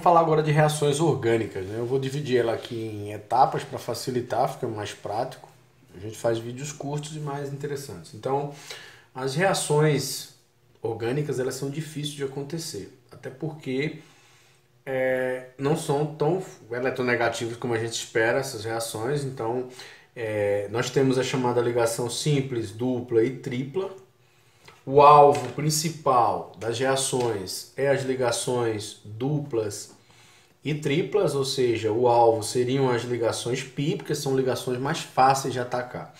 falar agora de reações orgânicas, né? Eu vou dividir ela aqui em etapas para facilitar, fica mais prático. A gente faz vídeos curtos e mais interessantes. Então, as reações orgânicas, elas são difíceis de acontecer, até porque não são tão eletronegativas como a gente espera essas reações. Então, nós temos a chamada ligação simples, dupla e tripla. O alvo principal das reações é as ligações duplas e triplas, ou seja, o alvo seriam as ligações π, porque são ligações mais fáceis de atacar.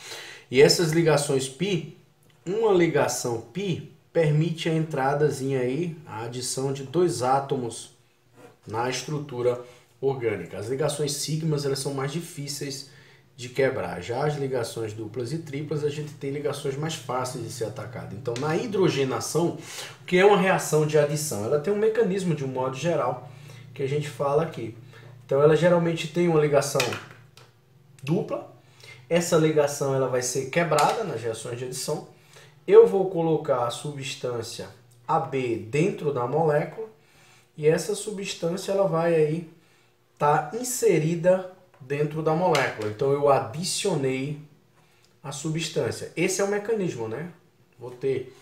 E essas ligações π, uma ligação π permite a entradazinha aí, a adição de dois átomos na estrutura orgânica. As ligações sigmas, elas são mais difíceis de quebrar. Já as ligações duplas e triplas, a gente tem ligações mais fáceis de ser atacada. Então, na hidrogenação, o que é uma reação de adição? Ela tem um mecanismo, de um modo geral, que a gente fala aqui. Então, ela geralmente tem uma ligação dupla. Essa ligação ela vai ser quebrada nas reações de adição. Eu vou colocar a substância AB dentro da molécula e essa substância ela vai aí estar inserida dentro da molécula. Então eu adicionei a substância. Esse é o mecanismo, né? Vou ter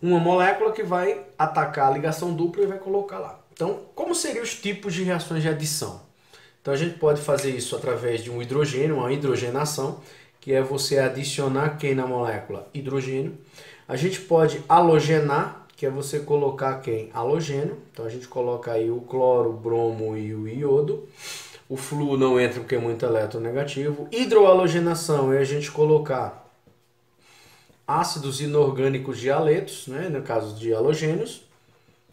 uma molécula que vai atacar a ligação dupla e vai colocar lá. Então, como seriam os tipos de reações de adição? Então a gente pode fazer isso através de um hidrogênio, uma hidrogenação, que é você adicionar quem na molécula? Hidrogênio. A gente pode halogenar, que é você colocar quem? Halogênio. Então a gente coloca aí o cloro, o bromo e o iodo. O flúor não entra porque é muito eletronegativo. Hidrohalogenação é a gente colocar ácidos inorgânicos de haletos, né, no caso de halogênios,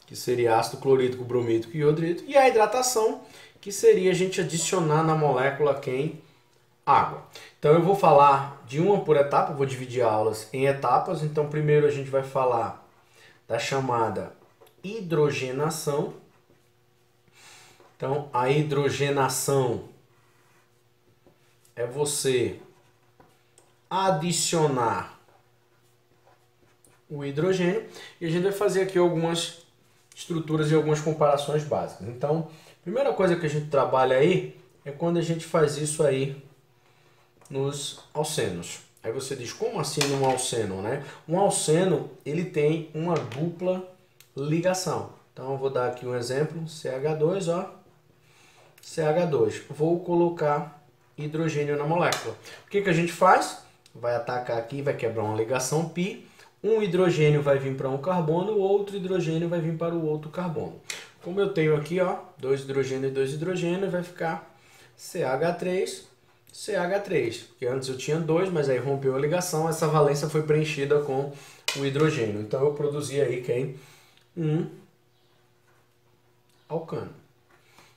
que seria ácido clorídrico, bromídrico e iodrídrico. E a hidratação, que seria a gente adicionar na molécula quem? Água. Então eu vou falar de uma por etapa, vou dividir aulas em etapas. Então primeiro a gente vai falar da chamada hidrogenação. Então, a hidrogenação é você adicionar o hidrogênio e a gente vai fazer aqui algumas estruturas e algumas comparações básicas. Então, a primeira coisa que a gente trabalha aí é quando a gente faz isso aí nos alcenos. Aí você diz, como assim num alceno, né? Um alceno, ele tem uma dupla ligação. Então, eu vou dar aqui um exemplo, CH2, ó. CH2. Vou colocar hidrogênio na molécula. O que a gente faz? Vai atacar aqui, vai quebrar uma ligação π. Um hidrogênio vai vir para um carbono, o outro hidrogênio vai vir para o outro carbono. Como eu tenho aqui, ó, dois hidrogênios e dois hidrogênios, vai ficar CH3, CH3. Porque antes eu tinha dois, mas aí rompeu a ligação, essa valência foi preenchida com o hidrogênio. Então eu produzi aí quem? Um alcano.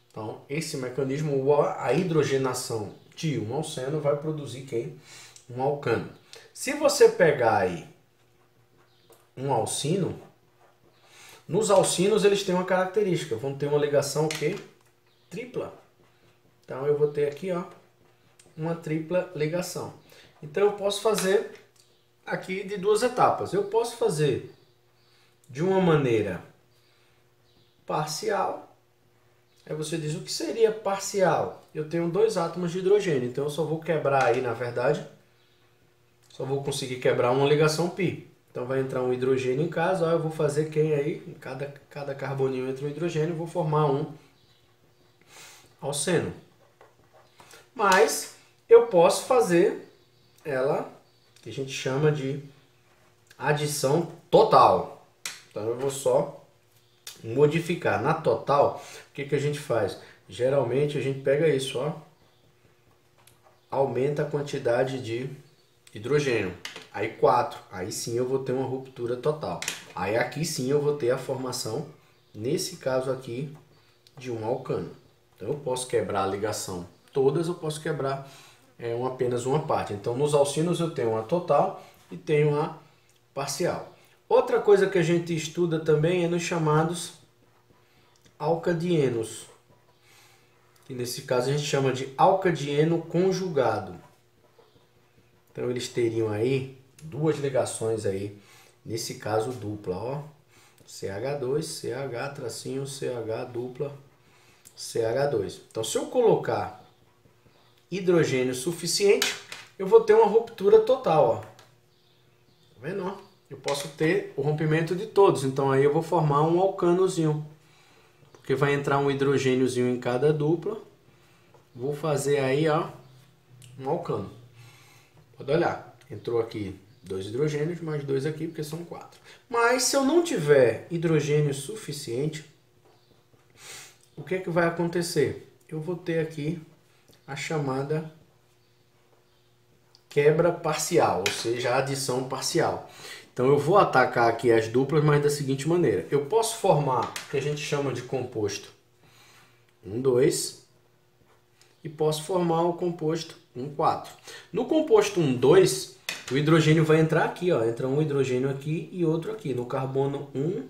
Então, esse mecanismo, a hidrogenação de um alceno vai produzir quem? Um alcano. Se você pegar aí um alcino, nos alcinos eles têm uma característica, vão ter uma ligação o quê? Tripla. Então eu vou ter aqui, ó, uma tripla ligação. Então eu posso fazer aqui de duas etapas. Eu posso fazer de uma maneira parcial. Aí você diz, o que seria parcial? Eu tenho dois átomos de hidrogênio, então eu só vou quebrar aí, na verdade, só vou conseguir quebrar uma ligação π. Então vai entrar um hidrogênio em casa, ó, eu vou fazer quem aí? Em cada carboninho entra um hidrogênio, eu vou formar um alceno. Mas eu posso fazer ela, que a gente chama de adição total. Então eu vou só modificar. Na total, o que a gente faz? Geralmente a gente pega isso, ó, aumenta a quantidade de hidrogênio. Aí 4, aí sim eu vou ter uma ruptura total. Aí aqui sim eu vou ter a formação, nesse caso aqui, de um alcano. Então eu posso quebrar a ligação todas, eu posso quebrar apenas uma parte. Então nos alcinos eu tenho a total e tenho a parcial. Outra coisa que a gente estuda também é nos chamados alcadienos, que nesse caso a gente chama de alcadieno conjugado. Então eles teriam aí duas ligações aí, nesse caso dupla, ó, CH2, CH, tracinho, CH dupla CH2. Então, se eu colocar hidrogênio suficiente, eu vou ter uma ruptura total, ó. Tá vendo, ó? Eu posso ter o rompimento de todos, então aí eu vou formar um alcanozinho, porque vai entrar um hidrogêniozinho em cada dupla. Vou fazer aí, ó, um alcano. Pode olhar, entrou aqui 2 hidrogênios, mais 2 aqui, porque são 4. Mas se eu não tiver hidrogênio suficiente, o que é que vai acontecer? Eu vou ter aqui a chamada quebra parcial, ou seja, a adição parcial. Então eu vou atacar aqui as duplas, mas da seguinte maneira. Eu posso formar o que a gente chama de composto 1, 2 e posso formar o composto 1, 4. No composto 1, 2, o hidrogênio vai entrar aqui, ó. Entra um hidrogênio aqui e outro aqui, no carbono 1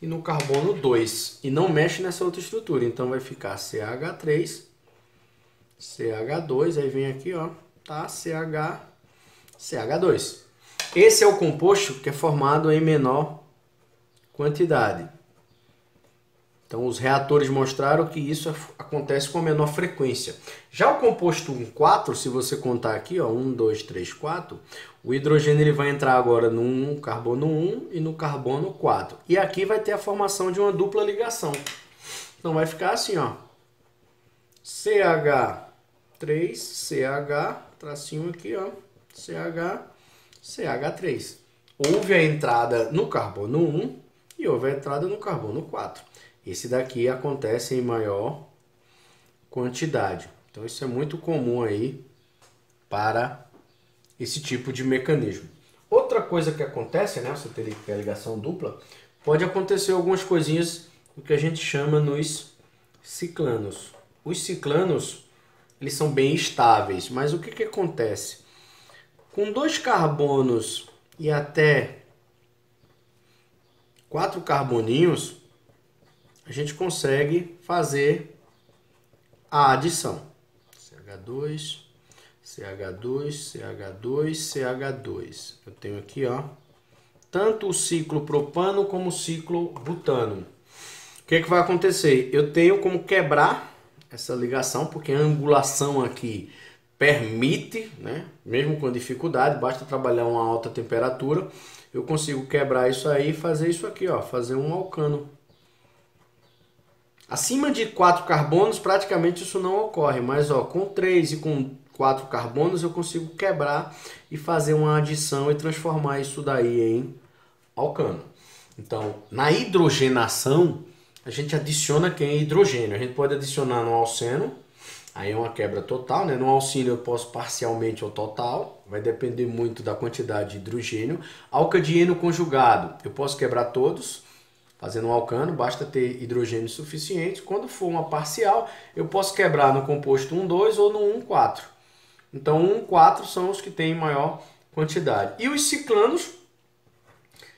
e no carbono 2. E não mexe nessa outra estrutura, então vai ficar CH3, CH2, aí vem aqui, ó, tá, CH2. Esse é o composto que é formado em menor quantidade. Então, os reatores mostraram que isso acontece com menor frequência. Já o composto 1,4, se você contar aqui, ó, 1, 2, 3, 4, o hidrogênio ele vai entrar agora no carbono 1 e no carbono 4. E aqui vai ter a formação de uma dupla ligação. Então, vai ficar assim, ó, CH3, CH, tracinho aqui, ó, CH, CH3. Houve a entrada no carbono 1 e houve a entrada no carbono 4. Esse daqui acontece em maior quantidade. Então isso é muito comum aí para esse tipo de mecanismo. Outra coisa que acontece, né, você teria que ter a ligação dupla, pode acontecer algumas coisinhas do que a gente chama nos ciclanos. Os ciclanos, eles são bem estáveis, mas o que acontece? Com 2 carbonos e até 4 carboninhos, a gente consegue fazer a adição. CH2, CH2, CH2, CH2. Eu tenho aqui, ó, tanto o ciclo propano como o ciclo butano. O que vai acontecer? Eu tenho como quebrar essa ligação, porque a angulação aqui permite, né, mesmo com dificuldade, basta trabalhar uma alta temperatura, eu consigo quebrar isso aí e fazer isso aqui, ó, fazer um alcano. Acima de 4 carbonos, praticamente isso não ocorre, mas ó, com 3 e com 4 carbonos eu consigo quebrar e fazer uma adição e transformar isso daí em alcano. Então, na hidrogenação, a gente adiciona quem é hidrogênio. A gente pode adicionar no alceno, aí é uma quebra total, né? No alcínio eu posso parcialmente ou total, vai depender muito da quantidade de hidrogênio. Alcadieno conjugado, eu posso quebrar todos, fazendo um alcano, basta ter hidrogênio suficiente. Quando for uma parcial, eu posso quebrar no composto 1,2 ou no 1,4. Então 1,4 são os que têm maior quantidade. E os ciclanos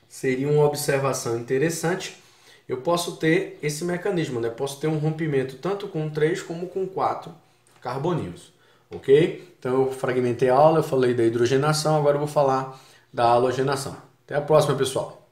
seria uma observação interessante. Eu posso ter esse mecanismo, né? Posso ter um rompimento tanto com 3 como com 4 carboninhos, ok? Então eu fragmentei a aula, eu falei da hidrogenação, agora eu vou falar da halogenação. Até a próxima, pessoal!